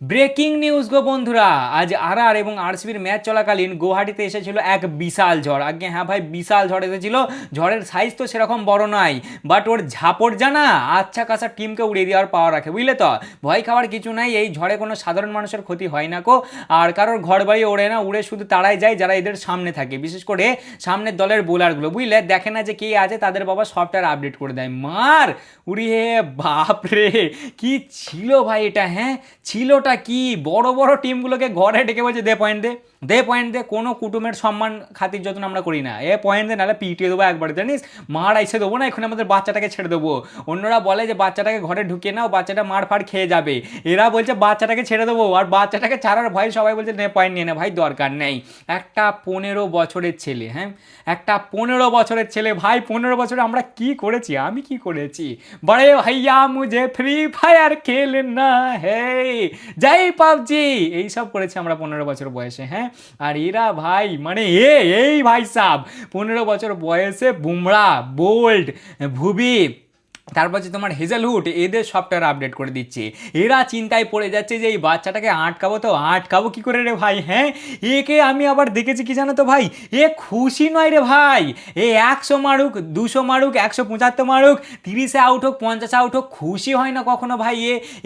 Breaking news গো বন্ধুরা, আজ আর এবং আরসিবির ম্যাচ চলাকালীন গুয়াহাটিতে এসেছিল এক বিশাল ঝড়। আগে হ্যাঁ ভাই, বিশাল ঝড় এসেছিল। ঝড়ের সাইজ তো সেরকম বড় নয়, বাট ওর ঝাপড় জানা আচ্ছা কাছা টিমকে উড়িয়ে দেওয়ার পাওয়ার রাখে, বুঝলে তো। ভয় খাওয়ার কিছু নাই, এই ঝড়ে কোনো সাধারণ মানুষের ক্ষতি হয় না কো। আর কারোর ঘর বাড়ি ওড়ে না, উড়ে শুধু তারাই যায় যারা এদের সামনে থাকে, বিশেষ করে সামনের দলের বোলারগুলো, বুঝলে। দেখে না যে কে আছে, তাদের বাবা সফটওয়্যার আপডেট করে দেয়। মার উড়িয়ে বাপ রে, কি ছিল ভাই এটা, হ্যাঁ ছিলটা কি। বড় বড় টিমগুলোকে ঘরে ডেকে বলছে দে পয়েন্ট দে, দে পয়েন্ট দে। কোনো কুটুমের সম্মান খাতির যত্ন আমরা করি না, এ পয়েন্ট দে, নাহলে পিটিয়ে দেবো একবার, জানিস। মার আইসে দেবো না, এখন আমাদের বাচ্চাটাকে ছেড়ে দেবো। অন্যরা বলে যে বাচ্চাটাকে ঘরে ঢুকিয়ে নাও, বাচ্চাটা মার ফাড় খেয়ে যাবে। এরা বলছে বাচ্চাটাকে ছেড়ে দেবো, আর বাচ্চাটাকে ছাড়ার ভয় সবাই বলছে নে পয়েন্ট নিয়ে না। ভাই দরকার নেই, একটা 15 বছরের ছেলে, হ্যাঁ একটা 15 বছরের ছেলে। ভাই 15 বছরে আমরা কি করেছি, আমি কি করেছি। বড়ে ভাইয়া মুঝে ফ্রি ফায়ার খেলনা হে, যাই পাবজি, এইসব করেছি আমরা 15 বছর বয়সে, হ্যাঁ। আর এরা ভাই মানে এই ভাই সাব 15 বছর বয়সে বুমরা, বোল্ট, ভুবি, তারপর হচ্ছে তোমার হেজেলহুড, এদের সফটওয়্যার আপডেট করে দিচ্ছে। এরা চিন্তায় পড়ে যাচ্ছে যে এই বাচ্চাটাকে আটকাবো, তো আটকাবো কি করে রে ভাই, হ্যাঁ। একে আমি আবার দেখেছি কি জানো তো ভাই, এ খুশি নয় রে ভাই। এ 100 মারুক, 200 মারুক, 175 মারুক, 30-এ আউট হোক, 50-এ আউট হোক, খুশি হয় না কখনো ভাই।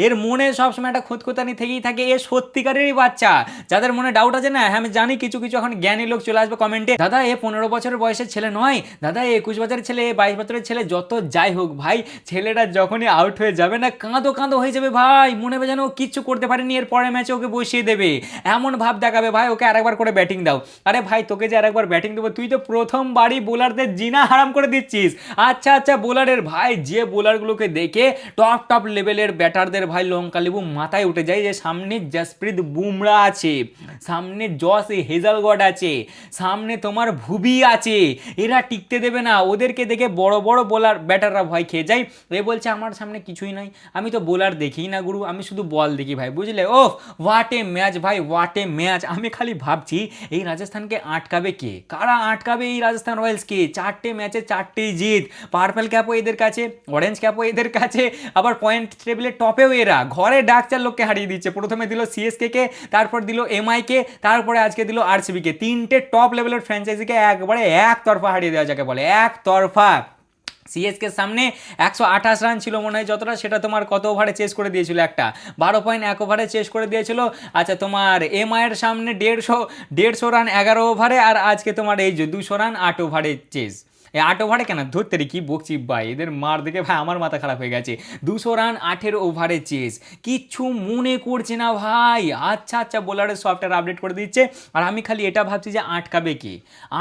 এর মনে সবসময় একটা খুঁতখুঁতানি থেকেই থাকে। এ সত্যিকারেরই বাচ্চা। যাদের মনে ডাউট আছে না, হ্যাঁ আমি জানি কিছু কিছু এখন জ্ঞানী লোক চলে আসবে কমেন্টে, দাদা এ 15 বছরের বয়সের ছেলে নয়, দাদা এ 21 বছরের ছেলে, 22 বছরের ছেলে, যত যাই হোক ভাই, ছেলেটা যখনই আউট হয়ে যাবে না, কাঁদো কাঁদো হয়ে যাবে ভাই। মনে হবে যেন ও কিচ্ছু করতে পারেনি, এর পরের ম্যাচে ওকে বসিয়ে দেবে, এমন ভাব দেখাবে ভাই। ওকে আরেকবার করে ব্যাটিং দাও। আরে ভাই তোকে যে আরেকবার ব্যাটিং দেবো, তুই তো প্রথমবারই বোলারদের জিনা হারাম করে দিচ্ছিস। আচ্ছা আচ্ছা বোলারের ভাই, যে বোলারগুলোকে দেখে টপ টপ লেভেলের ব্যাটারদের ভাই লঙ্কা লেবু মাথায় উঠে যায়, যে সামনে জসপ্রীত বুমরা আছে, সামনে জস হেজালগড আছে, সামনে তোমার ভুবি আছে, এরা টিকতে দেবে না। ওদেরকে দেখে বড় বড় বোলার ব্যাটাররা ভয় খেয়ে যায়। এ বলছে আমার সামনে কিছুই নাই, আমি তো বোলার দেখি না গুরু, আমি শুধু বল দেখি ভাই, বুঝলে। ও হোয়াট এ ম্যাচ ভাই, হোয়াট এ ম্যাচ। আমি খালি ভাবছি এই রাজস্থানকে আটকাবে কে, কারা আটকাবে এই রাজস্থান রয়্যালসকে। 4টে ম্যাচে 4টেই জিত, পার্পল ক্যাপও এদের কাছে, অরেঞ্জ ক্যাপও এদের কাছে, আবার পয়েন্ট টেবিলের টপেও এরা। ঘরে ডাকচার লোককে হারিয়ে দিচ্ছে, প্রথমে দিল সিএসকে কে, তারপর দিল এমআই কে, তারপরে আজকে দিল আরসিবি কে। 3টে টপ লেভেলের ফ্র্যাঞ্চাইজিকে একবারে একতরফা হারিয়ে দেওয়া যাকে বলে, একতরফা। সিএসকে সামনে 128 রান ছিল মনে হয় যতটা, সেটা তোমার কত ওভারে চেস করে দিয়েছিল, একটা 12.1 ওভারে চেস করে দিয়েছিল। আচ্ছা তোমার এমআইয়ের সামনে 150 রান 11 ওভারে, আর আজকে তোমার এই যে 200 রান 8 ওভারে চেস। এই 8 ওভারে কেন ধরতে রে, কি বকছি ভাই, এদের মার দেখে ভাই আমার মাথা খারাপ হয়ে গেছে। 200 রান 18 ওভারে চেস, কিচ্ছু মনে করছে না ভাই। আচ্ছা আচ্ছা বোলারের সফটওয়্যার আপডেট করে দিচ্ছে, আর আমি খালি এটা ভাবছি যে আটকাবে কে,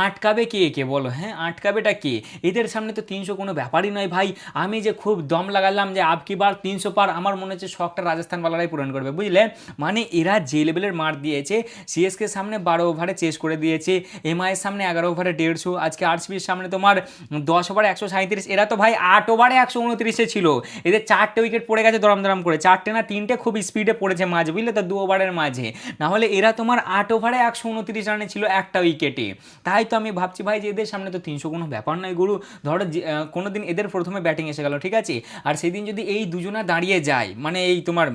আটকাবে কে কে বলো, হ্যাঁ আটকাবেটা কে। এদের সামনে তো 300 কোনো ব্যাপারই নয় ভাই। আমি যে খুব দম লাগালাম যে আবকি বার 300 পার, আমার মনে হচ্ছে শখটা রাজস্থানওয়ালারাই পূরণ করবে, বুঝলে। মানে এরা যে লেভেলের মার দিয়েছে, সিএসকে সামনে 12 ওভারে চেস করে দিয়েছে, এমআইয়ের সামনে 11 ওভারে 150, আজকে আরসিবির সামনে তোমার 10 ওভারে 137। এরা তো ভাই 8 ওভারে 129-এ ছিল, এদের 4টে উইকেট পড়ে গেছে দরাম দরাম করে, 4টে না 3টে খুব স্পিডে পড়েছে মাঝে, বুঝলে তো 2 ওভারের মাঝে। না হলে এরা তোমার 8 ওভারে 129 রানে ছিল একটা উইকেটে। তাই তো আমি ভাবছি ভাই যে এদের সামনে তো 300 কোনো ব্যাপার নয় গুরু। ধরো কোনো দিন এদের প্রথমে ব্যাটিং এসে গেল, ঠিক আছে, আর সেদিন যদি এই দুজনা দাঁড়িয়ে যায়, মানে এই তোমার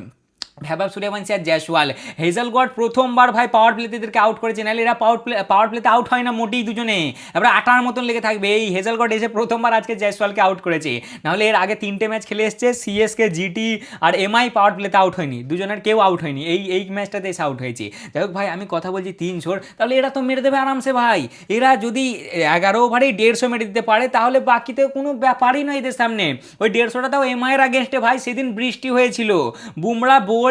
ভেবাব সূর্যবংশী আর জয়সওয়াল, হেজেলগড প্রথমবার ভাই পাওয়ার প্লেতে এদেরকে আউট করেছে, নাহলে এরা পাওয়ার প্লেতে আউট হয় না মোটেই দুজনে, এবার আটার মতন লেগে থাকবে। এই হেজেলগড এসে প্রথমবার আজকে জয়সওয়ালকে আউট করেছে, নাহলে এর আগে 3টে ম্যাচ খেলে এসছে, সিএসকে, জিটি আর এমআই পাওয়ার প্লেতে আউট হয়নি, দুজনের কেউ আউট হয়নি, এই ম্যাচটাতে এসে আউট হয়েছে। যাই হোক ভাই, আমি কথা বলছি 300, তাহলে এরা তো মেরে দেবে আরামসে ভাই। এরা যদি 11 ওভারেই 150 মেরে দিতে পারে, তাহলে বাকিতে কোনো ব্যাপারই নয় এদের সামনে। ওই 150টাও এমআইয়ের আগেনস্টে ভাই, সেদিন বৃষ্টি হয়েছিল, বুমরা বোল্ট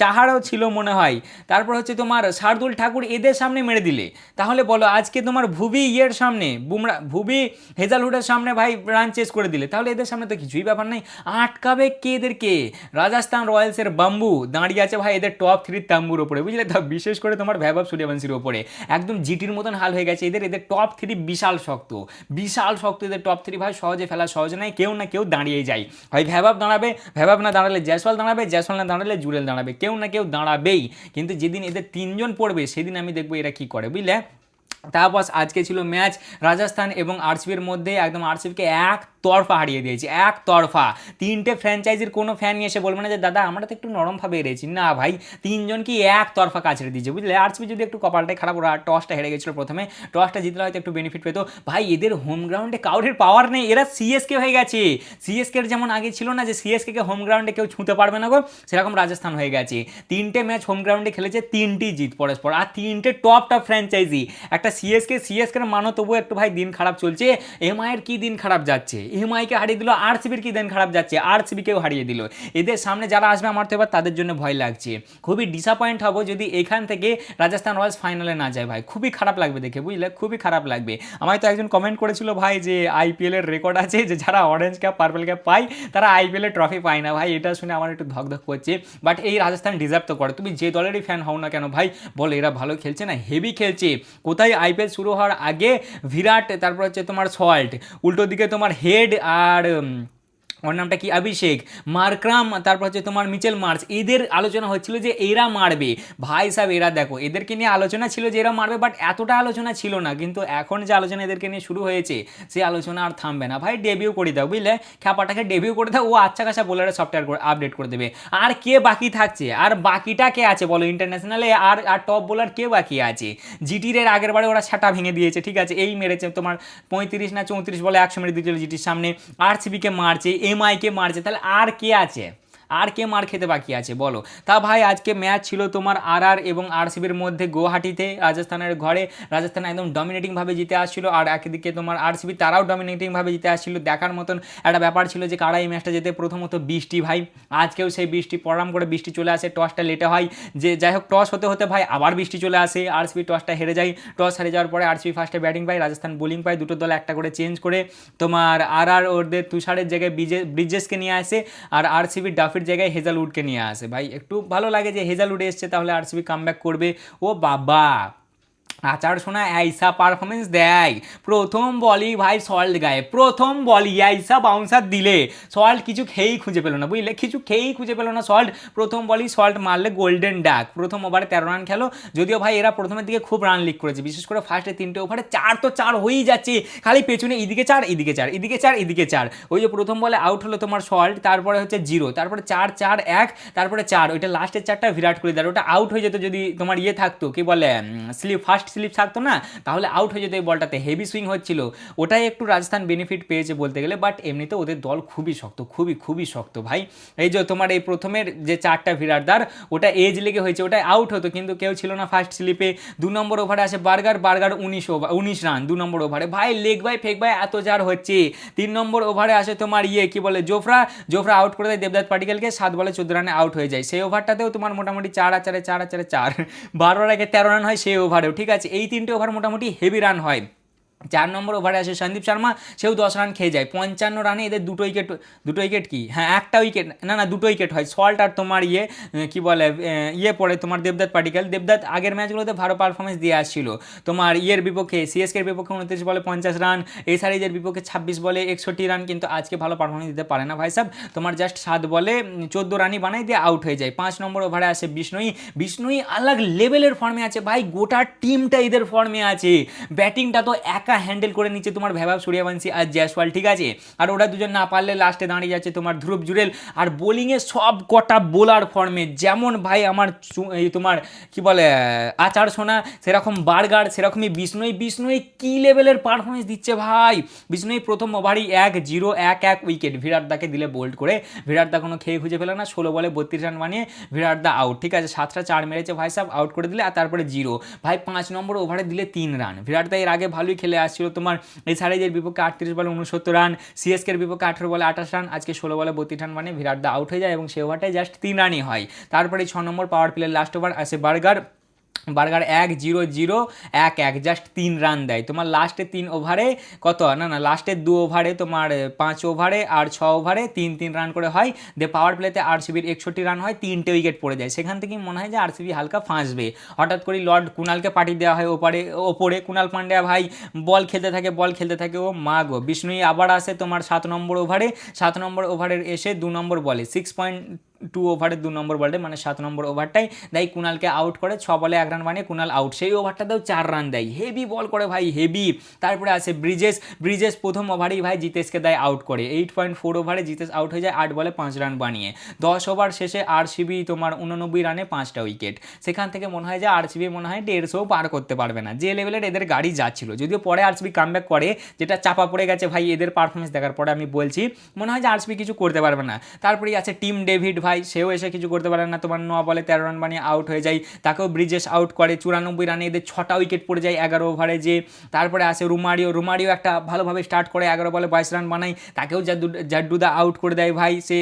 চাহারও ছিল মনে হয়, তারপর হচ্ছে তোমার শার্দুল ঠাকুর, এদের সামনে মেরে দিলে, তাহলে বলো আজকে তোমার ভুবি ইয়ের সামনে, বুমরা ভুবি হেজালহুডের সামনে ভাই রান চেস করে দিলে, তাহলে এদের সামনে তো কিছুই ব্যাপার নেই। আটকাবে কে এদেরকে, রাজস্থান রয়্যালসের বাম্বু দাঁড়িয়ে আছে ভাই এদের টপ 3 তাম্বুর ওপরে, বুঝলে তো, বিশেষ করে তোমার ভৈভব সূর্যবংশীর ওপরে একদম জিটির মতন হাল হয়ে গেছে এদের টপ 3 বিশাল শক্ত, বিশাল শক্ত এদের টপ 3 ভাই, সহজে ফেলা সহজ নয়, কেউ না কেউ দাঁড়িয়েই যায়। হয় ভৈভব দাঁড়াবে, ভৈভব না দাঁড়ালে জয়সওয়াল দাঁড়াবে, জয়সওয়াল না দাঁড়ালে জুরেল দাঁড়াবে, কেউ না কেউ দাঁড়াবেই। কিন্তু যেদিন এদের 3জন পড়বে সেদিন আমি দেখবো এরা কি করে, বুঝলে। তারপর আজকে ছিল ম্যাচ রাজস্থান এবং আরসিবির মধ্যে, একদম আরসিবিকে এক তরফা হারিয়ে দিয়েছে, এক তরফা। তিনটে ফ্র্যাঞ্চাইজির কোনো ফ্যান এসে বলবে না যে দাদা আমরা তো একটু নরমভাবে হেরেছি, না ভাই, তিনজন কি এক তরফা কাছড়ে দিয়েছে, বুঝলে। আরসিবি যদি একটু কপালটাই খারাপ, ওরা টসটা হেরে গেছিলো প্রথমে, টসটা জিতলে হয়তো একটু বেনিফিট পেতো। ভাই এদের হোম গ্রাউন্ডে কাউরের পাওয়ার নেই, এরা সিএসকে হয়ে গেছে। সিএসকের যেমন আগে ছিল না যে সিএসকে হোম গ্রাউন্ডে কেউ ছুঁতে পারবে না গো, সেরকম রাজস্থান হয়ে গেছে। তিনটে ম্যাচ হোম গ্রাউন্ডে খেলেছে, তিনটি জিত পরস্পর, আর তিনটে টপ ফ্র্যাঞ্চাইজি। একটা সিএসকের মানো তবুও একটু ভাই দিন খারাপ চলছে, এমআইয়ের কি দিন খারাপ যাচ্ছে, এমআইকে হারিয়ে দিল, আরসিবির কি দিন খারাপ যাচ্ছে, আরসিবিকেও হারিয়ে দিল। এদের সামনে যারা আসবে আমার তো এবার তাদের জন্য ভয় লাগছে, খুবই ডিসঅ্যাপয়েন্ট হবো যদি এখান থেকে রাজস্থান রয়্যালস ফাইনালে না যায়, ভাই খুবই খারাপ লাগবে দেখে, বুঝলে, খুবই খারাপ লাগবে। আমায় তো একজন কমেন্ট করেছিল ভাই যে আইপিএল এর রেকর্ড আছে যে যারা অরেঞ্জ ক্যাপ পার্পল ক্যাপ পায় তারা আইপিএল এর ট্রফি পায় না, ভাই এটা শুনে আমার একটু ধকধক করছে। বাট এই রাজস্থান ডিজার্ভ তো করে, তুমি যে দলেরই ফ্যান হও না কেন ভাই, বলো এরা ভালো খেলছে না, হেভি খেলছে। কোথায় আইপিএল শুরু হওয়ার আগে বিরাট, তারপর হচ্ছে তোমার সল্ট, উল্টো দিকে তোমার হেড আর ওর নামটা কি, অভিষেক, মার্ক্রাম, তারপর হচ্ছে তোমার মিচেল মার্চ, এদের আলোচনা হচ্ছিল যে এরা মারবে। ভাই সাহেব এরা দেখো, এদেরকে নিয়ে আলোচনা ছিল যে এরা মারবে, বাট এতটা আলোচনা ছিল না, কিন্তু এখন যে আলোচনা এদেরকে নিয়ে শুরু হয়েছে সেই আলোচনা আর থামবে না। ভাই ডেবিউ করে দাও, বুঝলে, খ্যাপাটাকে ডেবিউ করে দাও, ও আচ্ছা খাসা বোলারের সফটওয়্যার আপডেট করে দেবে। আর কে বাকি থাকছে, আর বাকিটা কে আছে বলো ইন্টারন্যাশনালে, আর আর টপ বোলার কে বাকি আছে? জিটির এর আগের বারে ওরা ছাটা ভেঙে দিয়েছে, ঠিক আছে, এই মেরেছে তোমার 35 না 34 বলে 100 মেরে দিয়েছিল জিটির সামনে, আরসিবিকে মারছে, এমআইকে মারছে, তাহলে আর কে আছে, আর কে মার খেতে বাকি আছে বলো। তা ভাই আজকে ম্যাচ ছিল তোমার আরআর এবং আরসিবির মধ্যে গুয়াহাটিতে, রাজস্থানের ঘরে। রাজস্থান একদম ডমিনেটিংভাবে জিতে আসছিল, আর একদিকে তোমার আরসিবি তারাও ডমিনেটিংভাবে জিতে আসছিল। দেখার মতন একটা ব্যাপার ছিল যে কারা এই ম্যাচটা যেতে। প্রথমত বৃষ্টি, ভাই আজকেও সেই বৃষ্টি, পরাম করে বৃষ্টি চলে আসে, টসটা লেটে হয়, যে যাই হোক টস হতে হতে ভাই আবার বৃষ্টি চলে আসে, আরসিবি টসটা হেরে যায়। টস হেরে যাওয়ার পরে আরসিবি ফার্স্টে ব্যাটিং পায়, রাজস্থান বোলিং পায়, দুটো দল একটা করে চেঞ্জ করে তোমার আরআর ওদের তুষারের জায়গায় ব্রিজেসকে নিয়ে আসে, আর আরসিবি ডাফির জায়গায় হেজালউডকে নিয়ে আসে। ভাই একটু ভালো লাগে যে হেজালউড এসছে, তাহলে আরসিবি কামব্যাক করবে। ও বাবা, আচার শোনা আইসা পারফরমেন্স দেয়, প্রথম বলই ভাই সল্ট গায়ে, প্রথম বলই আইসা বাউন্সার দিলে, সল্ট কিছু খেয়েই খুঁজে পেলো না, বুঝলে, কিছু খেয়েই খুঁজে পেলো না সল্ট। প্রথম বলই সল্ট মারলে গোল্ডেন ডাক, প্রথম ওভারে 13 রান খেলো। যদিও ভাই এরা প্রথমের দিকে খুব রান লিক করেছে, বিশেষ করে ফার্স্টে 3টে ওভারে 4 তো 4 হয়েই যাচ্ছে, খালি পেছনে এদিকে 4 এদিকে 4 এদিকে 4 এদিকে 4। ওই যে প্রথম বলে আউট হলো তোমার সল্ট, তারপরে হচ্ছে 0, তারপরে 4 4 1, তারপরে 4, ওইটা লাস্টের 4টা বিরাট কোহলি দেয়, ওটা আউট হয়ে যেত যদি তোমার ইয়ে থাকতো, কি বলে, স্লিপ, ফার্স্ট স্লিপ থাকতো না, তাহলে আউট হয়ে যেত এই বলটাতে, হেভি সুইং হচ্ছিল, ওটাই একটু রাজস্থান বেনিফিট পেয়েছে বলতে গেলে। বাট এমনিতে ওদের দল খুবই শক্ত, খুবই খুবই শক্ত ভাই। এই যে তোমার এই প্রথমের যে 4টা বিরাটদার, ওটা এজ লেগে হয়েছে, ওটাই আউট হতো, কিন্তু কেউ ছিল না ফার্স্ট স্লিপে। 2 নম্বর ওভারে আসে বার্গার 19 রান 2 নম্বর ওভারে, ভাই লেগ বাই ফেক বাই এত যার হচ্ছে। 3 নম্বর ওভারে আসে তোমার ইয়ে কি বলে জোফরা আউট করে দেয় দেবদত্ত পাটিকেলকে, 7 বলে 14 রানে আউট হয়ে যায়। সেই ওভারটাতেও তোমার মোটামুটি 4 আর 4 4 আর 4 4, 12 আগে 13 রান হয় সেই ওভারেও, ঠিক আছে। এই 3টে ওভার মোটামুটি হেভি রান হয়। 4 নম্বর ওভারে আসে সন্দীপ শর্মা, সেও 10 রান খেয়ে যায়। 55 রানে এদের দুটো উইকেট কি, হ্যাঁ একটা উইকেট, না 2টো উইকেট হয়, সল্ট আর তোমার ইয়ে কি বলে ইয়ে পড়ে তোমার দেবদত্ত পাটিকেল। দেবদত্ত আগের ম্যাচগুলোতে ভালো পারফরমেন্স দিয়ে আসছিল, তোমার ইয়ের বিপক্ষে সিএসকের বিপক্ষে 29 বলে 50 রান, এই সারিজের বিপক্ষে 26 বলে 61 রান, কিন্তু আজকে ভালো পারফরমেন্স দিতে পারে না ভাই সাহেব, তোমার জাস্ট 7 বলে 14 রানই বানাই দিয়ে আউট হয়ে যায়। 5 নম্বর ওভারে আসে বিষ্ণুই আলাগ লেভেলের ফর্মে আছে ভাই, গোটা টিমটা এদের ফর্মে আছে। ব্যাটিংটা তো একা হ্যান্ডেল করে নিচ্ছে তোমার ভৈভব সূর্যবংশী আর জয়সওয়াল, ঠিক আছে, আর ওরা দুজন না পারলে লাস্টে দাঁড়িয়ে যাচ্ছে তোমার ধ্রুব জুরেল। আর বোলিংয়ে সব কটা বোলার ফর্মে, যেমন ভাই আমার এই তোমার কি বলে আচার সোনা, সেরকম বার্গার, সেরকমই বিষ্ণুই কি লেভেলের পারফরমেন্স দিচ্ছে ভাই। বিষ্ণুই প্রথম ওভারই 1-0-1-1 উইকেট, বিরাট দাকে দিলে বোল্ড করে, বিরাট দা কোনো খেয়ে খুঁজে পেলে না, 16 বলে 32 রান বানিয়ে বিরাট দা আউট, ঠিক আছে। 7টা 4 মেরেছে ভাই সাহেব, আউট করে দিলে, আর তারপরে 0। ভাই 5 নম্বর ওভারে দিলে 3 রান, বিরাট দা এর আগে ভালোই খেলে আসছিল তোমার এই সারিজের বিপক্ষে 38 বলে 69 রান, সিএসকের বিপক্ষে 18 বলে 28 রান, আজকে 16 বলে 32 রান মানে বিরাট দা আউট হয়ে যায়, এবং সে ওভারটায় জাস্ট 3 রানই হয়। তারপরে 6 নম্বর পাওয়ার প্লের লাস্ট ওভার আসে বার্গার 1-0-0-1-1 জাস্ট 3 রান দেয় তোমার লাস্টে 3 ওভারে, কত না লাস্টের 2 ওভারে তোমার 5 ওভারে আর 6 ওভারে 3 রান করে হয়। দিয়ে পাওয়ার প্লেতে আরসিবির 61 রান হয়, 3টে উইকেট পড়ে যায়। সেখান থেকেই মনে হয় যে আরসিবি হালকা ফাঁসবে। হঠাৎ করে লর্ড কুণালকে পাঠিয়ে দেওয়া হয় ওপরে কুণাল পান্ডিয়া ভাই বল খেলতে থাকে, ও মা গো। বিষ্ণুই আবার আসে তোমার 7 নম্বর ওভারে, 7 নম্বর ওভারের এসে 2 নম্বর বলে টু ওভারের 2 নম্বর বলে মানে 7 নম্বর ওভারটাই দেয় কুণালকে আউট করে, 6 বলে 1 রান বানিয়ে কুণাল আউট। সেই ওভারটাতেও 4 রান দেয়, হেভি বল করে ভাই হেভি। তারপরে আসে ব্রিজেস প্রথম ওভারেই ভাই জিতেশকে দেয় আউট করে, 8.4 ওভারে জিতেশ আউট হয়ে যায় 8 বলে 5 রান বানিয়ে। 10 ওভার শেষে আরসিবি তোমার 89 রানে 5টা উইকেট। সেখান থেকে মনে হয় যে আরসিবি মনে হয় 150 পার করতে পারবে না, যে লেভেলের এদের গাড়ি যাচ্ছিল। যদিও পরে আরসিবি কামব্যাক করে, যেটা চাপা পড়ে গেছে ভাই এদের পারফরমেন্স দেখার পরে আমি বলছি মনে হয় যে আরসিবি কিছু করতে পারবে না। তারপরেই আছে টিম ডেভিড ভাই, সেও এসে কিছু করতে পারে না, তোমার 9 বলে 13 রান বানিয়ে আউট হয়ে যায়, তাকেও ব্রিজেস আউট করে। 94 রানে এদের 6টা উইকেট পড়ে যায় 11 ওভারে যে। তারপরে আসে রুমারিও একটা ভালোভাবে স্টার্ট করে, 11 বলে 22 রান বানায়, তাকেও জাড্ডুদা আউট করে দেয় ভাই, সে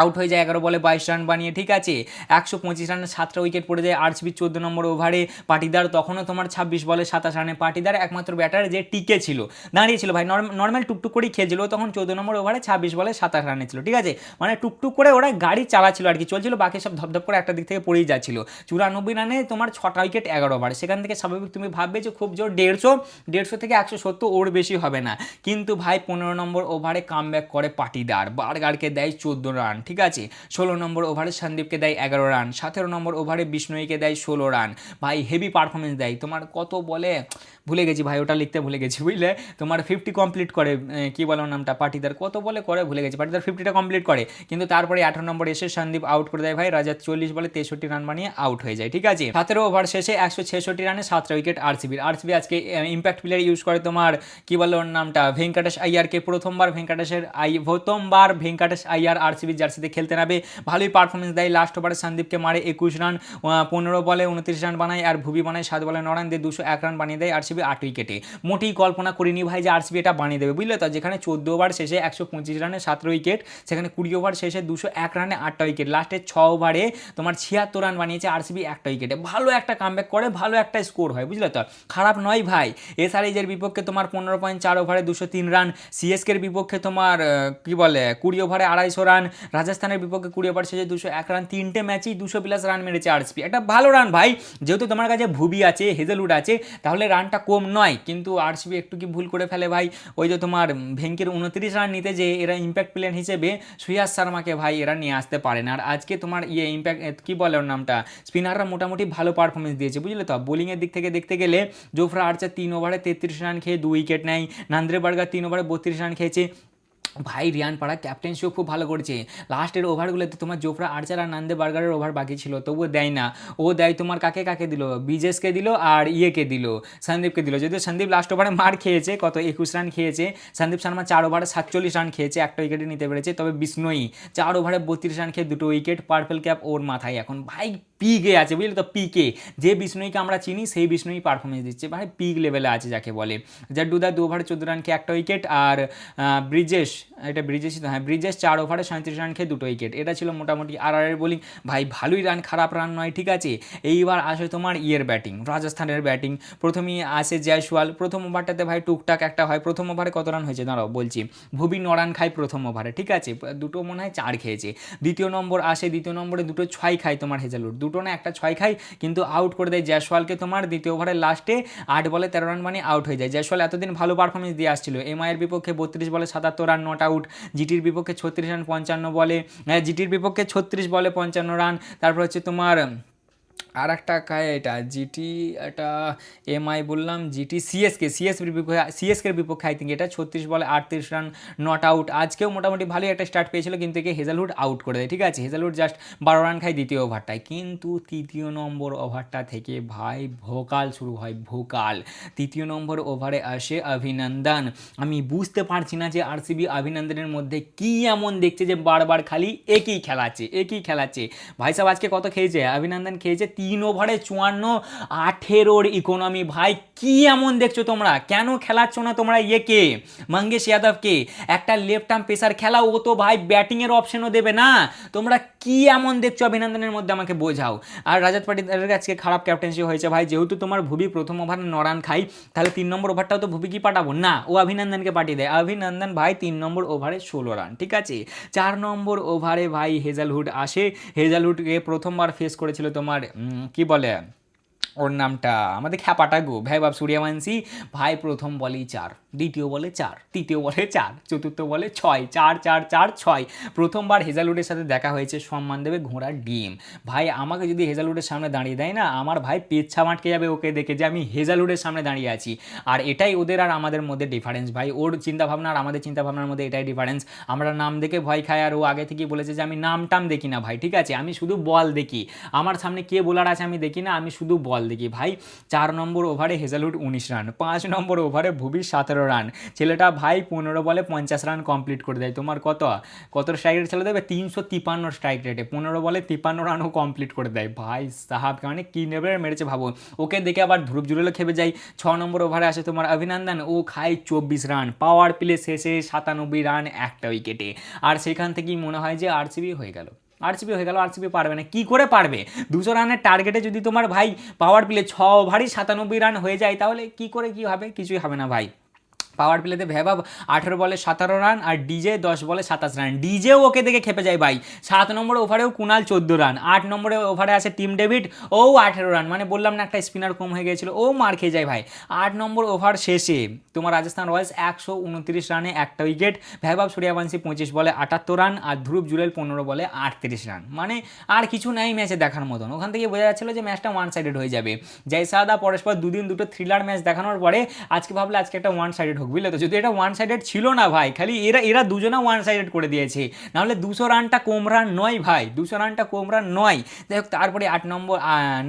আউট হয়ে যায় 11 বলে 22 রান বানিয়ে, ঠিক আছে। 125 রানে 7টা উইকেট পড়ে যায় আরসিবির 14 নম্বর ওভারে। পাটিদার তখনও তোমার 26 বলে 27 রানে, পাটিদার একমাত্র ব্যাটার যে টিকে ছিল, দাঁড়িয়েছিল ভাই, নর্মাল টুকটুক করেই খেলছিল, তখন 14 নম্বর ওভারে 26 বলে 27 রানে ছিল, ঠিক আছে। মানে টুকটুক করে ওরা গাড়ি চালাচ্ছিল আর কি, চলছিল, বাকি সব ধপধপ করে একটা দিক থেকে পড়েই যাচ্ছিল। 94 রানে তোমার 6টা উইকেট 11 ওভার, সেখান থেকে স্বাভাবিক তুমি ভাববে যে খুব জোর 150 থেকে 170 ওর বেশি হবে না, কিন্তু ভাই 15 নম্বর ওভারে কামব্যাক করে পাটিদার, বার্গারকে দেয় 14 রান, ঠিক আছে। 16 নম্বর ওভারে সন্দীপকে দেয় 11 রান, 17 নম্বর ওভারে বিষ্ণুইকে দেয় 16 রান, ভাই হেভি পারফরমেন্স দেয়। তোমার কত বলে ভুলে গেছি ভাই, ওটা লিখতে ভুলে গেছি বুঝলে, তোমার 50 কমপ্লিট করে, কি বলো নামটা, পাটিদার কত বলে করে ভুলে গেছি, পাটিদার 50টা কমপ্লিট করে, কিন্তু তারপরে 18 নম্বর এসে সন্দীপ আউট করে দেয় ভাই, রাজা 40 বলে 63 রান বানিয়ে আউট হয়ে যায়, ঠিক আছে। 17 ওভার শেষে 166 রানে 7টা উইকেট আরসিবির। আরসিবি আজকে ইম্প্যাক্ট প্লেয়ার ইউজ করে তোমার, কি বলো ওর নামটা, ভেঙ্কটেশ আইয়ারকে। প্রথমবার ভেঙ্কটেশ আইয়ার আরসিবির জার্সিতে খেলতে নামে, ভালোই পারফরমেন্স দেয়। লাস্ট ওভারে সন্দীপকে মারে 21 রান, 15 বলে 29 রান বানায়, আর ভুবি বানায় 7 বলে 9 রান দিয়ে 201 রান বানিয়ে দেয় আরসিবি 8 উইকেটে। মোটেই কল্পনা করিনি ভাই যে আরসিবি এটা বানিয়ে দেবে, বুঝলে তো। যেখানে 14 ওভার শেষে 125 রানে 7 উইকেট, সেখানে 20 ওভার শেষে 201 রানে 8টা উইকেট, লাস্টে 6 ওভারে তোমার 76 রান বানিয়েছে আরসিবি 1টা উইকেটে। ভালো একটা কামব্যাক করে, ভালো একটা স্কোর হয়, বুঝলে তো, খারাপ নয় ভাই। এসআরএইচের বিপক্ষে তোমার 15.4 ওভারে 203 রান, সিএসকের বিপক্ষে তোমার কি বলে 20 ওভারে 250 রান, রাজস্থানের বিপক্ষে 20 ওভার শেষে 201 রান, 3টে ম্যাচেই 200+ রান মেরেছে আরসিবি, একটা ভালো রান ভাই। যেহেতু তোমার কাছে ভুবি আছে, হেজেলউড আছে, তাহলে রানটা কম নয়, কিন্তু আরসিবি একটু কি ভুল করে ফেলে ভাই, ওই যে তোমার ভেঙ্কির 29 রান নিতে যে এরা ইম্প্যাক্ট প্লেয়ার হিসেবে সুয়াস শর্মাকে ভাই এরা নিয়ে আসতে পারে না। আর আজকে তোমার ইম্প্যাক্ট কি বলে ওর নামটা, স্পিনাররা মোটামুটি ভালো পারফরমেন্স দিয়েছে, বুঝলে তো। বোলিংয়ের দিক থেকে দেখতে গেলে জোফরা আর্চার 3 ওভারে 33 রান খেয়ে 2 উইকেট নেয়, নান্দ্রে বার্গার 3 ওভারে 32 রান খেয়েছে, ভাই রিয়ান পাড়া ক্যাপ্টেন্সিও খুব ভালো করেছে। লাস্টের ওভারগুলোতে তোমার জোফরা আর্চার আর নান্দে বার্গারের ওভার বাকি ছিল, তবুও দেয় না, ও দেয় তোমার কাকে দিল, বিজেসকে দিল আর ইয়েকে দিল, সন্দীপকে দিল। যদিও সন্দীপ লাস্ট ওভারে মার খেয়েছে, কত 21 রান খেয়েছে, সন্দীপ শর্মা 4 ওভারে 47 রান খেয়েছে, একটা উইকেটে নিতে পেরেছে, তবে বিষ্ণুই 4 ওভারে 32 রান খেয়ে 2টো উইকেট, পার্পল ক্যাপ ওর মাথায় এখন, ভাই পিকে আছে, বুঝলে তো, পিকে, যে বিষ্ণুইকে আমরা চিনি সেই বিষ্ণুই পারফরমেন্স দিচ্ছে ভাই, পিক লেভেলে আছে যাকে বলে। জাড্ডুদা 2 ওভারে 14 রান খেয়ে 1টা উইকেট, আর ব্রিজেসই তো, হ্যাঁ ব্রিজেস 4 ওভারে 37 রান খেয়ে 2টো উইকেট। এটা ছিল মোটামুটি আরআরের বোলিং, ভাই ভালোই রান, খারাপ রান নয়, ঠিক আছে। এইবার আসে তোমার ব্যাটিং, রাজস্থানের ব্যাটিং। প্রথমেই আসে জয়সওয়াল, প্রথম ওভারটাতে ভাই টুকটাক একটা হয়। প্রথম ওভারে কত রান হয়েছে দাঁড়াও বলছি, ভুবি 9 রান খায় প্রথম ওভারে, ঠিক আছে, 2টো মনে হয় 4 খেয়েছে। দ্বিতীয় নম্বর আসে, দ্বিতীয় নম্বরে 2টো 6 খায় তোমার হেজেলউড, 2টো না একটা 6 খায়, কিন্তু আউট করে দেয় জয়সওয়ালকে তোমার দ্বিতীয় ওভারের লাস্টে, 8 বলে 13 রান মানে আউট হয়ে যায়। জয়সওয়াল এতদিন ভালো পারফরমেন্স দিয়ে আসছিল, এমআইয়ের বিপক্ষে 32 বলে 77 রান, নট আউট। জিটির বিপক্ষে 36 রান 55 বলে, জিটির বিপক্ষে 36 বলে 55 রান। তারপর হচ্ছে তোমার আর একটা কায়, এটা জিটি, এটা এমআই বললাম, জিটি সিএসকের বিপক্ষে আই থিঙ্ক এটা 36 বলে 38 রান, নট আউট। আজকেও মোটামুটি ভালোই একটা স্টার্ট পেয়েছিল, কিন্তু একে হেজেলউড আউট করে দেয়, ঠিক আছে। হেজেলউড জাস্ট 12 রান খায় দ্বিতীয় ওভারটায়, কিন্তু তৃতীয় নম্বর ওভারটা থেকে ভাই ভোকাল শুরু হয়, ভোকাল। তৃতীয় নম্বর ওভারে আসে অভিনন্দন। আমি বুঝতে পারছি না যে আরসিবি অভিনন্দনের মধ্যে কি এমন দেখছে যে বারবার খালি একই খেলাচ্ছে। ভাই সাহেব আজকে কত খেয়েছে অভিনন্দন, খেয়েছে 3 ওভারে 54, 18 ইকোনমি। ভাই কি এমন দেখছো তোমরা, কেন খেলাচ্ছ না তোমরা ইয়েকে, মঙ্গেশ যাদবকে? একটা লেফট আর্ম পেসার খেলা, ও তো ভাই ব্যাটিংয়ের অপশনও দেবে না। তোমরা কি এমন দেখছো অভিনন্দনের মধ্যে, আমাকে বোঝাও। আর রাজাত পাটিদারের আজকে খারাপ ক্যাপ্টেন্সি হয়েছে ভাই, যেহেতু তোমার ভুবি প্রথম ওভারে 9 রান খাই, তাহলে 3 নম্বর ওভারটাও তো ভুবি কি পাঠাবো না, ও অভিনন্দনকে পাঠিয়ে দেয়। অভিনন্দন ভাই 3 নম্বর ওভারে 16 রান, ঠিক আছে। 4 নম্বর ওভারে ভাই হেজেলউড আসে, হেজেলউডকে প্রথমবার ফেস করেছিল তোমার কি বলে ওর নামটা, আমাদের খ্যাপাটা গো ভাই বাব সূর্যবংশী, ভাই প্রথম বলেই 4, দ্বিতীয় বলে 4, তৃতীয় বলে 4, চতুর্থ বলে 6, 4 4 4 6। প্রথমবার হেজালউডের সাথে দেখা হয়েছে, সম্মান দেবে ঘোড়ার ডিম। ভাই আমাকে যদি হেজালউডের সামনে দাঁড়িয়ে দেয় না, আমার ভাই পেচ্ছা মাটকে যাবে ওকে দেখে যে আমি হেজালউডের সামনে দাঁড়িয়ে আছি। আর এটাই ওদের আর আমাদের মধ্যে ডিফারেন্স ভাই, ওর চিন্তাভাবনা আর আমাদের চিন্তাভাবনার মধ্যে এটাই ডিফারেন্স। আমরা নাম দেখে ভয় খাই, আর ও আগে থেকেই বলেছে যে আমি নাম টাম দেখি না ভাই, ঠিক আছে, আমি শুধু বল দেখি, আমার সামনে কে বোলার আছে আমি দেখি না, আমি শুধু বল দেখি ভাই। 4 নম্বর ওভারে হেজালউড 19 রান, 5 নম্বর ওভারে ভুবি 17 রান, ছেলেটা ভাই 15 বলে 50 রান কমপ্লিট করে দেয়। তোমার কত স্ট্রাইক রেট ছেলে দেবে? 353 স্ট্রাইক রেটে 15 বলে 53 রানও কমপ্লিট করে দেয় ভাই সাহাব, মানে কি নেবে মেরেছে ভাবুন। ওকে দেখে আবার ধ্রুব জুড়েলও খেপে যায়। 6 নম্বর ওভারে আসে তোমার অভিনন্দন, ও খায় 24 রান, পাওয়ার প্লে শেষে 97 রান একটা উইকেটে। আর সেখান থেকেই মনে হয় যে আরসিবি হয়ে গেল, আরসিবি পারবে না। কি করে পারবে? 200 রানের টার্গেটে যদি তোমার ভাই পাওয়ার প্লে 6 ওভারই 97 রান হয়ে যায়, তাহলে কি করে কি হবে? কিছুই হবে না ভাই। পাওয়ার প্লেতে ভ্যাভাব 18 বলে 17 রান, আর ডিজে 10 বলে 27 রান, ডিজেও ওকে দেখে খেপে যায় ভাই। 7 নম্বর ওভারেও কুনাল 14 রান, 8 নম্বরে ওভারে আছে টিম ডেভিড, ও 18 রান, মানে বললাম না একটা স্পিনার কম হয়ে গিয়েছিল, ও মার খেয়ে যায় ভাই। 8 নম্বর ওভার শেষে তোমার রাজস্থান রয়্যালস 129 রানে একটা উইকেট, ভ্যাভাব সূর্যবংশী 25 বলে 78 রান, আর ধ্রুব জুরেল 15 বলে 38 রান, মানে আর কিছু নাই ম্যাচে দেখার মতন। ওখান থেকে বোঝা যাচ্ছিল যে ম্যাচটা ওয়ান সাইডেড হয়ে যাবে। জয়সাদা পরস্পর দুদিন দুটো থ্রিলার ম্যাচ দেখানোর পরে আজকে ভাবলে আজকে একটা ওয়ান সাইডেড হোক, বুঝলে তো? যদি এটা ওয়ান সাইডেড ছিল না ভাই, খালি এরা দুজনে ওয়ান সাইডেড করে দিয়েছে, নাহলে 200 রানটা কম রান নয় ভাই, 200 রানটা কম রান নয়। যাই হোক, তারপরে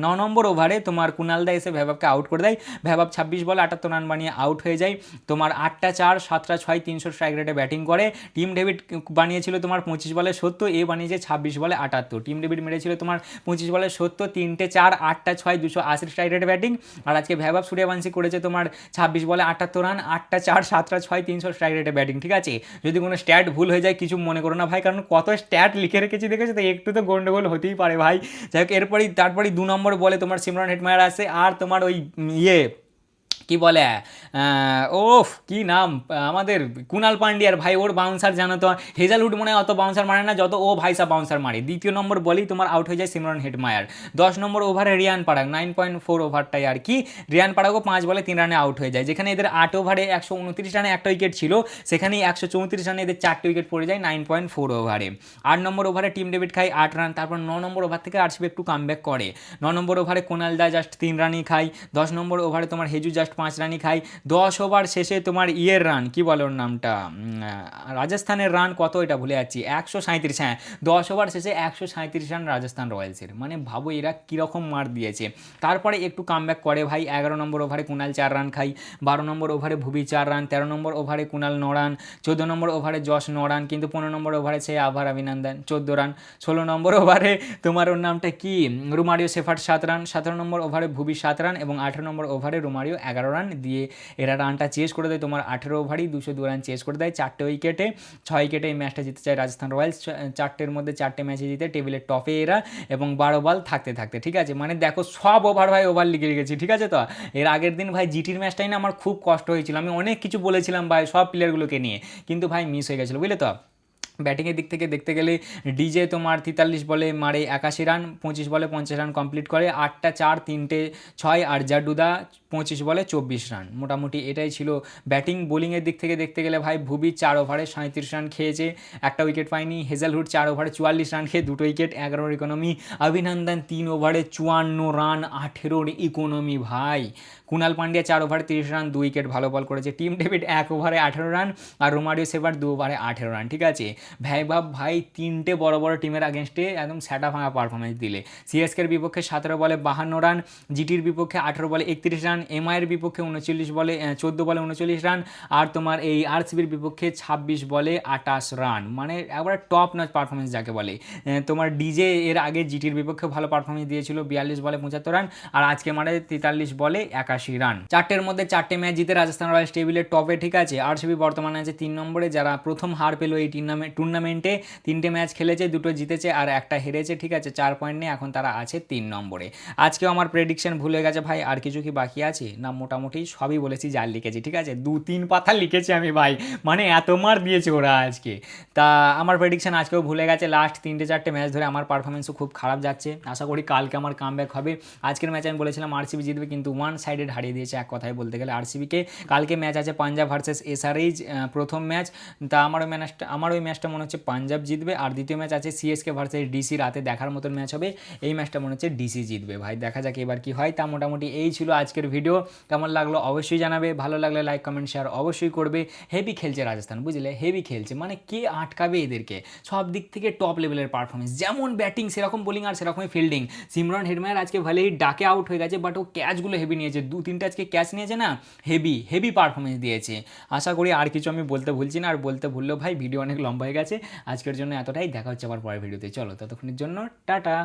9 নম্বর ওভারে তোমার কুনালদা এসে ভ্যাভাবকে আউট করে দেয়, ভ্যাভাব 26 বলে 78 রান বানিয়ে আউট হয়ে যায়। তোমার 8টা 4, 7টা 6, 300 স্ট্রাইক রেটে ব্যাটিং করে। টিম ডেভিড বানিয়েছিল তোমার 25 বলে 70, এ বানিয়েছে 26 বলে 78। টিম ডেভিড মেরেছিল তোমার 25 বলে 70, 3টে 4, 8টা 6, 280 স্ট্রাইক রেটে ব্যাটিং। আর আজকে ভ্যাভাব সূর্যবংশী করেছে তোমার 26 বলে 78 রান, 8টা 4, 7টা 6, 300 স্ট্রাইক রেটে ব্যাটিং, ঠিক আছে? যদি কোনো স্ট্যাট ভুল হয়ে যায় কিছু মনে করো না ভাই, কারণ কত স্ট্যাট লিখে রেখেছি দেখেছো তো, একটু তো গন্ডগোল হতেই পারে ভাই। যাই হোক, তারপরেই 2 নম্বর বলে তোমার সিমরন হেটমায়ার আসে, আর তোমার ওই কি বলে ওফ কি নাম আমাদের কুনাল পান্ডিয়ার ভাই, ওর বাউন্সার জানো তো, হেজালউড মনে হয় অত বাউন্সার মারে না যত ও ভাইসা বাউন্সার মারে। দ্বিতীয় নম্বর বলেই তোমার আউট হয়ে যায় সিমরন হেটমায়ার। 10 নম্বর ওভারে রিয়ান পারাগ 9.4 ওভারটাই আর কি, রিয়ান পারাগও 5 বলে 3 রানে আউট হয়ে যায়। যেখানে এদের 8 ওভারে 129 রানে একটা উইকেট ছিল, সেখানেই 134 রানে এদের 4টে উইকেট পড়ে যায় 9.4 ওভারে। 8 নম্বর ওভারে টিম ডেভিড খায় 8 রান, তারপর 9 নম্বর ওভার থেকে আরসিবি একটু কামব্যাক করে। 9 নম্বর ওভারে কুনালদা জাস্ট 3 রানই খায়। 10 নম্বর ওভারে তোমার হেজু জাস্ট 5 রানই খায়। 10 ওভার শেষে তোমার রান কি বলে ওর নামটা, রাজস্থানের রান কত এটা ভুলে যাচ্ছি, 137। হ্যাঁ, 10 ওভার শেষে 137 রান রাজস্থান রয়্যালসের, মানে ভাবো এরা কীরকম মার দিয়েছে। তারপরে একটু কামব্যাক করে ভাই। 11 নম্বর ওভারে কুনাল 4 রান খাই, 12 নম্বর ওভারে ভুবি 4 রান, 13 নম্বর ওভারে কুনাল 9 রান, 14 নম্বর ওভারে যশ 9 রান, কিন্তু 15 নম্বর ওভারে সে আভার অভিনন্দন 14 রান, 16 নম্বর ওভারে তোমার ওর নামটা কি রোমারিও শেফার্ড 7 রান, 17 নম্বর ওভারে ভুবি 7 রান, এবং 18 নম্বর ওভারে রোমারিও 11 রান দিয়ে এরা রানটা চেস করে দেয় তোমার 18 ওভারই 202 রান চেস করে দেয় 4টে উইকেটে। 6 উইকেটে এই ম্যাচটা জিতে চায় রাজস্থান রয়্যালস, 4টের মধ্যে 4টে ম্যাচে জিতে টেবিলের টপে এরা, এবং 12 বল থাকতে, ঠিক আছে? মানে দেখো সব ওভার ভাই ওভার লিখে রেখেছি, ঠিক আছে? তো এর আগের দিন ভাই জিটির ম্যাচটাই না আমার খুব কষ্ট হয়েছিল, আমি অনেক কিছু বলেছিলাম ভাই সব প্লেয়ারগুলোকে নিয়ে, কিন্তু ভাই মিস হয়ে গেছিলো, বুঝলে তো? ব্যাটিংয়ের দিক থেকে দেখতে গেলে ডিজে তোমার 43 বলে মারে 81 রান, 25 বলে 50 রান কমপ্লিট করে, 8টা 4, 3টে 6, আর জাডুদা 25 বলে 24 রান। মোটামুটি এটাই ছিল ব্যাটিং। বোলিংয়ের দিক থেকে দেখতে গেলে ভাই ভুবি 4 ওভারে 37 রান খেয়েছে, একটা উইকেট পায়নি। হেজালউড 4 ওভারে 44 রান খেয়ে 2টো উইকেট, 11 ইকোনমি। অভিনন্দন 3 ওভারে 54 রান, 18 ইকোনমি ভাই। কুনাল পান্ডিয়া 4 ওভারে 30 রান, 2 উইকেট, ভালো বল করেছে। টিম ডেভিড 1 ওভারে 18 রান, আর রোমারিও শেফার্ড 2 ওভারে 18 রান, ঠিক আছে? ভ্যাইভাব ভাই 3টে বড় বড় টিমের আগেনস্টে একদম স্যাটা ভাঙা পারফরমেন্স দিলে। সিএসকের বিপক্ষে 17 বলে 52 রান, জিটির বিপক্ষে 18 বলে 31 রান, এমআইয়ের বিপক্ষে 14 বলে 39 রান, আর তোমার এই আরসিবির বিপক্ষে 26 বলে 28 রান, মানে একবার টপ নচ পারফরমেন্স যাকে বলে। তোমার ডিজে এর আগে জিটির বিপক্ষে ভালো পারফরমেন্স দিয়েছিল, 42 বলে 75 রান, আর আজকে মারে 43 বলে 81 রান। 4টের মধ্যে 4টে ম্যাচ জিতে রাজস্থান রয়্যালস টেবিলের টপে, ঠিক আছে? আরসিবি বর্তমানে আছে 3 নম্বরে, যারা প্রথম হার পেল এই টুর্নামেন্টে। 3টে ম্যাচ খেলেছে, 2টো জিতেছে আর একটা হেরেছে, ঠিক আছে? 4 পয়েন্ট নিয়ে এখন তারা আছে 3 নম্বরে। আজকেও আমার প্রেডিকশন ভুলে গেছে ভাই, আর কিছু কি বাকি আছে না, মোটামুটি সবই বলেছি যা লিখেছি, ঠিক আছে, 2-3 পাতা লিখেছি আমি ভাই, মানে এত মার দিয়েছে ওরা আজকে। তা আমার প্রেডিকশন আজকেও ভুলে গেছে, লাস্ট 3-4টে ম্যাচ ধরে আমার পারফরমেন্সও খুব খারাপ যাচ্ছে। আশা করি কালকে আমার কামব্যাক হবে। আজকের ম্যাচে আমি বলেছিলাম আরসিবি জিতবে, কিন্তু ওয়ান সাইডেড হারিয়ে দিয়েছে এক কথায় বলতে গেলে আরসিবিকে। কালকে ম্যাচ আছে পাঞ্জাব ভার্সেস এসআরএইচ, প্রথম ম্যাচ। তা আমার ওই ম্যাচটা মনে হচ্ছে পাঞ্জাব জিতবে। আর দ্বিতীয় ম্যাচ আছে সিএসকে ভার্সেস ডিসি, রাতে দেখার মতন ম্যাচ হবে। এই ম্যাচটা মনে হচ্ছে ডিসি জিতবে ভাই, দেখা যাক এবার কি হয়। তা মোটামুটি এই ছিল আজকের ভিডিও, কেমন লাগলো অবশ্যই জানাবে, ভালো লাগলে লাইক কমেন্ট শেয়ার অবশ্যই করবে। হেভি খেলছে রাজস্থান, বুঝলে, হেভি খেলছে, মানে কে আটকাবে এদেরকে, সব দিক থেকে টপ লেভেলের পারফরমেন্স, যেমন ব্যাটিং সেরকম বোলিং আর সেরকমই ফিল্ডিং। সিমরন হেটমায়ার আজকে ভালোই ডাকে আউট হয়ে গেছে, বাট ও ক্যাচগুলো হেভি নিয়েছে, 2-3টে আজকে ক্যাচ নিয়েছে না, হেভি হেভি পারফরমেন্স দিয়েছে। আশা করি আর কিছু আমি বলতে ভুলছি না, আর বলতে ভুললেও ভাই ভিডিও অনেক লম্বা হয়ে গেছে। আজকের জন্য এতটাই, দেখা হচ্ছে আবার পরের ভিডিওতে, চলো ততক্ষণের জন্য টাটা।